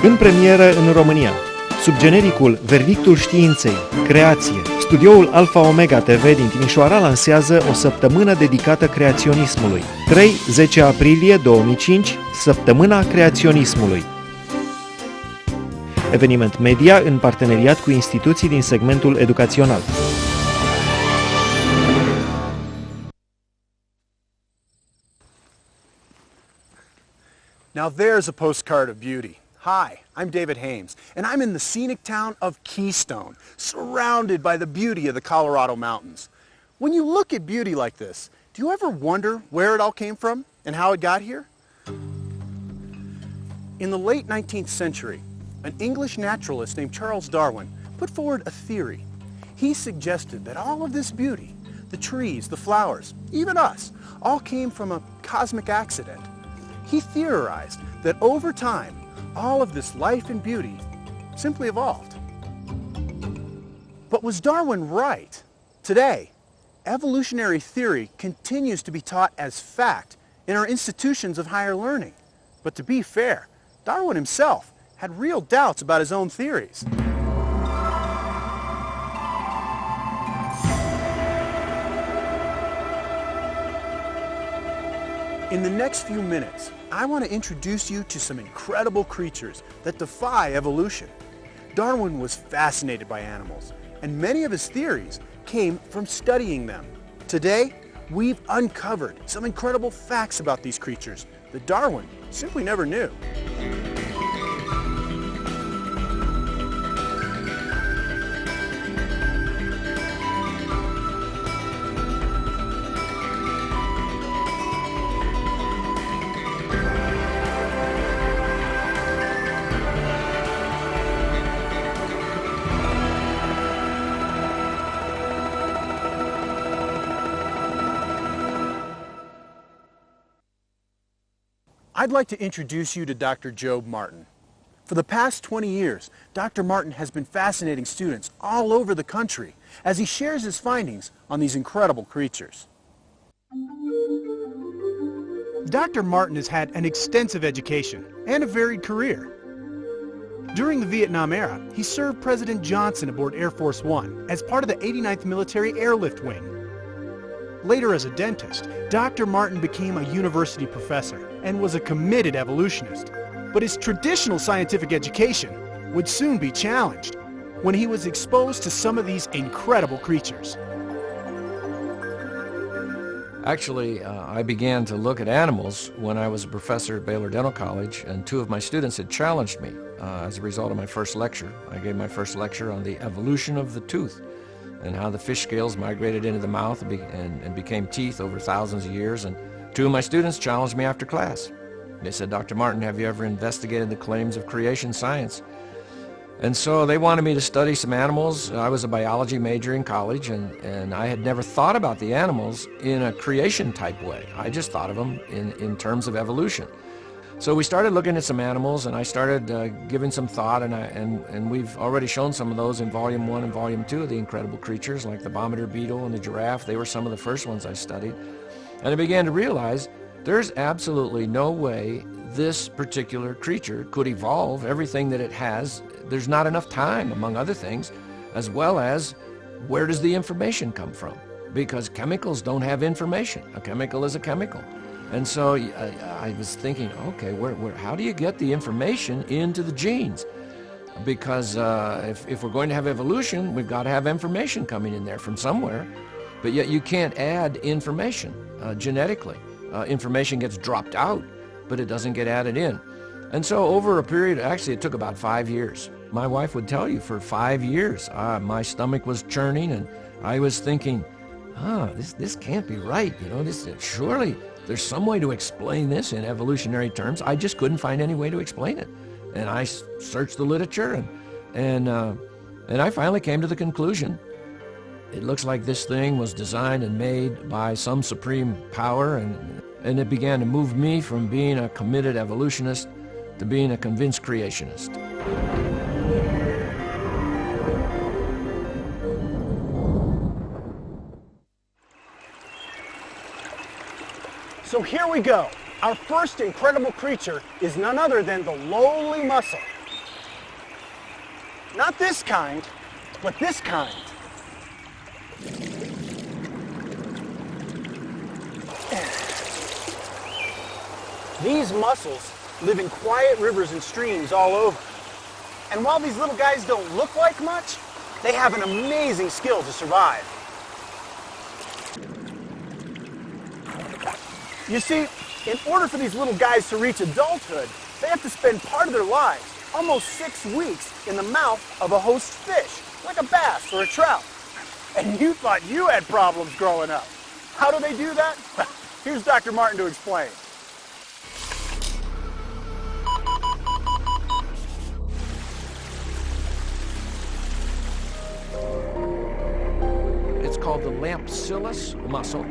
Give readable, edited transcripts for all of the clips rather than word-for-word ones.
În premieră în România, sub genericul Verdictul Științei, Creație, studioul Alpha Omega TV din Timișoara lansează o săptămână dedicată creaționismului. 3-10 aprilie 2005, Săptămâna Creaționismului. Eveniment media în parteneriat cu instituții din segmentul educațional. Now there's a postcard of beauty. Hi, I'm David Hames, and I'm in the scenic town of Keystone, surrounded by the beauty of the Colorado mountains. When you look at beauty like this, do you ever wonder where it all came from and how it got here? In the late 19th century, an English naturalist named Charles Darwin put forward a theory. He suggested that all of this beauty, the trees, the flowers, even us, all came from a cosmic accident. He theorized that over time, all of this life and beauty simply evolved. But was Darwin right? Today, evolutionary theory continues to be taught as fact in our institutions of higher learning. But to be fair, Darwin himself had real doubts about his own theories. In the next few minutes, I want to introduce you to some incredible creatures that defy evolution. Darwin was fascinated by animals, and many of his theories came from studying them. Today, we've uncovered some incredible facts about these creatures that Darwin simply never knew. I'd like to introduce you to Dr. Job Martin. For the past 20 years, Dr. Martin has been fascinating students all over the country as he shares his findings on these incredible creatures. Dr. Martin has had an extensive education and a varied career. During the Vietnam era, he served President Johnson aboard Air Force One as part of the 89th Military Airlift Wing. Later as a dentist, Dr. Martin became a university professor and was a committed evolutionist. But his traditional scientific education would soon be challenged when he was exposed to some of these incredible creatures. Actually, I began to look at animals when I was a professor at Baylor Dental College, and two of my students had challenged me as a result of my first lecture. I gave my first lecture on the evolution of the tooth and how the fish scales migrated into the mouth and became teeth over thousands of years. And two of my students challenged me after class. They said, Dr. Martin, have you ever investigated the claims of creation science? And so they wanted me to study some animals. I was a biology major in college, and I had never thought about the animals in a creation type way. I just thought of them in terms of evolution. So we started looking at some animals, and I started giving some thought, and we've already shown some of those in Volume 1 and Volume 2 of the incredible creatures, like the bombardier beetle and the giraffe. They were some of the first ones I studied. And I began to realize there's absolutely no way this particular creature could evolve everything that it has. There's not enough time, among other things, as well as where does the information come from? Because chemicals don't have information. A chemical is a chemical. And so I was thinking, okay, how do you get the information into the genes? Because if we're going to have evolution, we've got to have information coming in there from somewhere. But yet you can't add information genetically. Information gets dropped out, but it doesn't get added in. And so over a period, actually it took about 5 years. My wife would tell you for 5 years, my stomach was churning, and I was thinking, this can't be right. You know, surely there's some way to explain this in evolutionary terms. I just couldn't find any way to explain it. And I searched the literature, and I finally came to the conclusion, it looks like this thing was designed and made by some supreme power, and it began to move me from being a committed evolutionist to being a convinced creationist. So here we go. Our first incredible creature is none other than the lowly mussel. Not this kind, but this kind. These mussels live in quiet rivers and streams all over. And while these little guys don't look like much, they have an amazing skill to survive. You see, in order for these little guys to reach adulthood, they have to spend part of their lives, almost 6 weeks, in the mouth of a host fish, like a bass or a trout. And you thought you had problems growing up. How do they do that? Here's Dr. Martin to explain. It's called the Lampsilus mussel,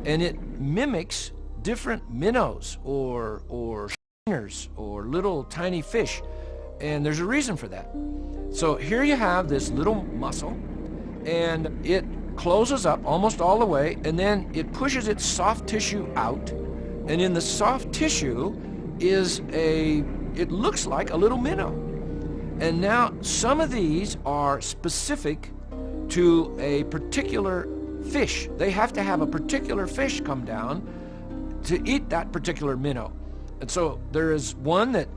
and it mimics different minnows or stingers or little tiny fish, and there's a reason for that. So here you have this little mussel, and it closes up almost all the way, and then it pushes its soft tissue out, and in the soft tissue is it looks like a little minnow. And now some of these are specific to a particular fish. They have to have a particular fish come down to eat that particular minnow. And so there is one that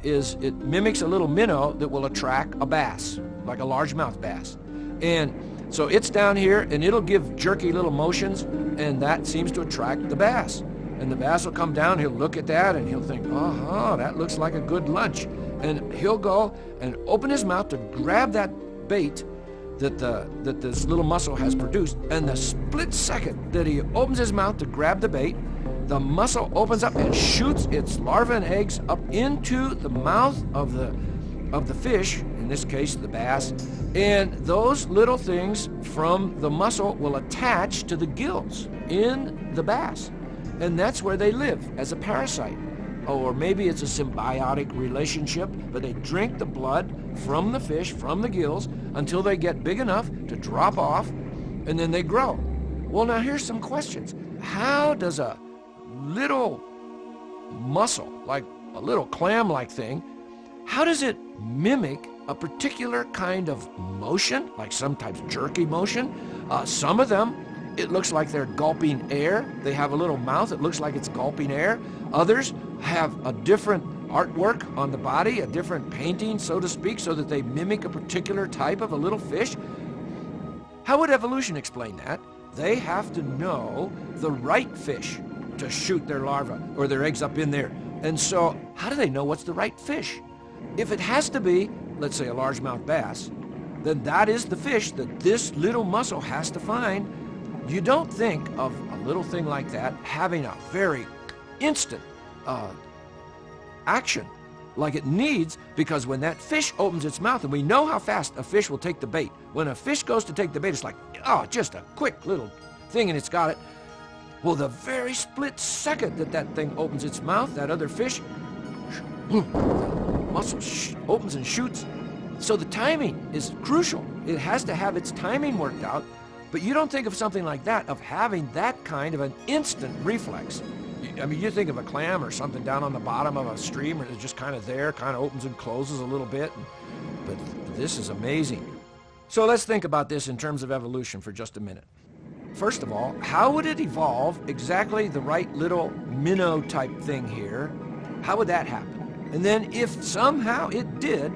it mimics a little minnow that will attract a bass, like a largemouth bass. And so it's down here, and it'll give jerky little motions, and that seems to attract the bass. And the bass will come down, he'll look at that, and he'll think, that looks like a good lunch. And he'll go and open his mouth to grab that bait that this little mussel has produced, and the split second that he opens his mouth to grab the bait, the mussel opens up and shoots its larvae and eggs up into the mouth of the fish, in this case the bass, and those little things from the mussel will attach to the gills in the bass, and that's where they live as a parasite. Or maybe it's a symbiotic relationship, but they drink the blood from the fish, from the gills, until they get big enough to drop off, and then they grow. Well, now here's some questions. How does a little mussel, like a little clam-like thing, how does it mimic a particular kind of motion, like sometimes jerky motion? Some of them, it looks like they're gulping air. They have a little mouth, it looks like it's gulping air. Others have a different artwork on the body, a different painting, so to speak, so that they mimic a particular type of a little fish. How would evolution explain that? They have to know the right fish to shoot their larvae or their eggs up in there. And so how do they know what's the right fish? If it has to be, let's say, a largemouth bass, then that is the fish that this little mussel has to find. You don't think of a little thing like that having a very instant action like it needs, because when that fish opens its mouth, and we know how fast a fish will take the bait. When a fish goes to take the bait, it's like, just a quick little thing and it's got it. Well, the very split second that that thing opens its mouth, that other fish, the mussel opens and shoots. So the timing is crucial. It has to have its timing worked out, but you don't think of something like that, of having that kind of an instant reflex. I mean, you think of a clam or something down on the bottom of a stream, and it's just kind of there, kind of opens and closes a little bit, but this is amazing. So let's think about this in terms of evolution for just a minute. First of all, how would it evolve exactly the right little minnow type thing here? How would that happen? And then if somehow it did,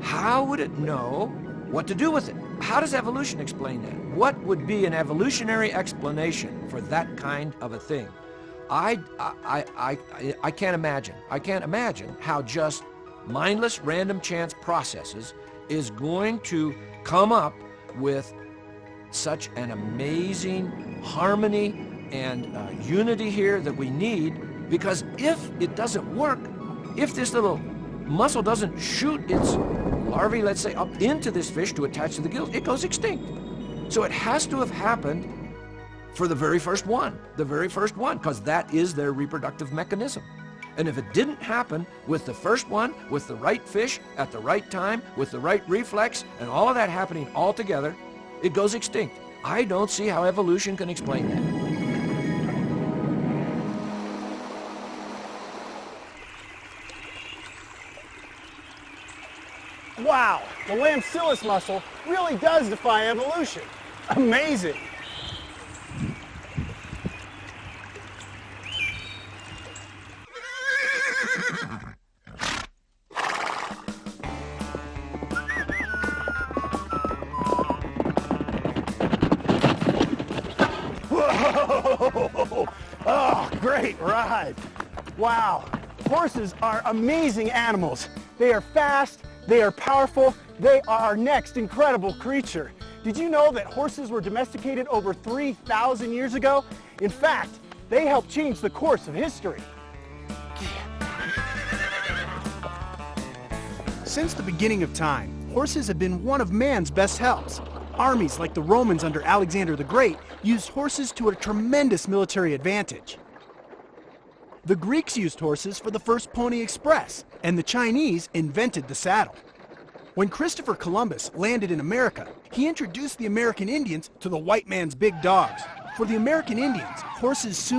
how would it know what to do with it? How does evolution explain that? What would be an evolutionary explanation for that kind of a thing? I can't imagine. I can't imagine how just mindless random chance processes is going to come up with such an amazing harmony and unity here that we need, because if it doesn't work, if this little mussel doesn't shoot its larvae, let's say, up into this fish to attach to the gills, it goes extinct. So it has to have happened for the very first one, because that is their reproductive mechanism. And if it didn't happen with the first one, with the right fish at the right time, with the right reflex, and all of that happening all together, it goes extinct. I don't see how evolution can explain that. Wow, the lambsillus muscle really does defy evolution. Amazing. Whoa! Oh, great ride. Wow. Horses are amazing animals. They are fast, they are powerful, they are our next incredible creature. Did you know that horses were domesticated over 3,000 years ago? In fact, they helped change the course of history. Since the beginning of time, horses have been one of man's best helps. Armies like the Romans under Alexander the Great used horses to a tremendous military advantage. The Greeks used horses for the first Pony Express, and the Chinese invented the saddle. When Christopher Columbus landed in America, he introduced the American Indians to the white man's big dogs. For the American Indians, horses soon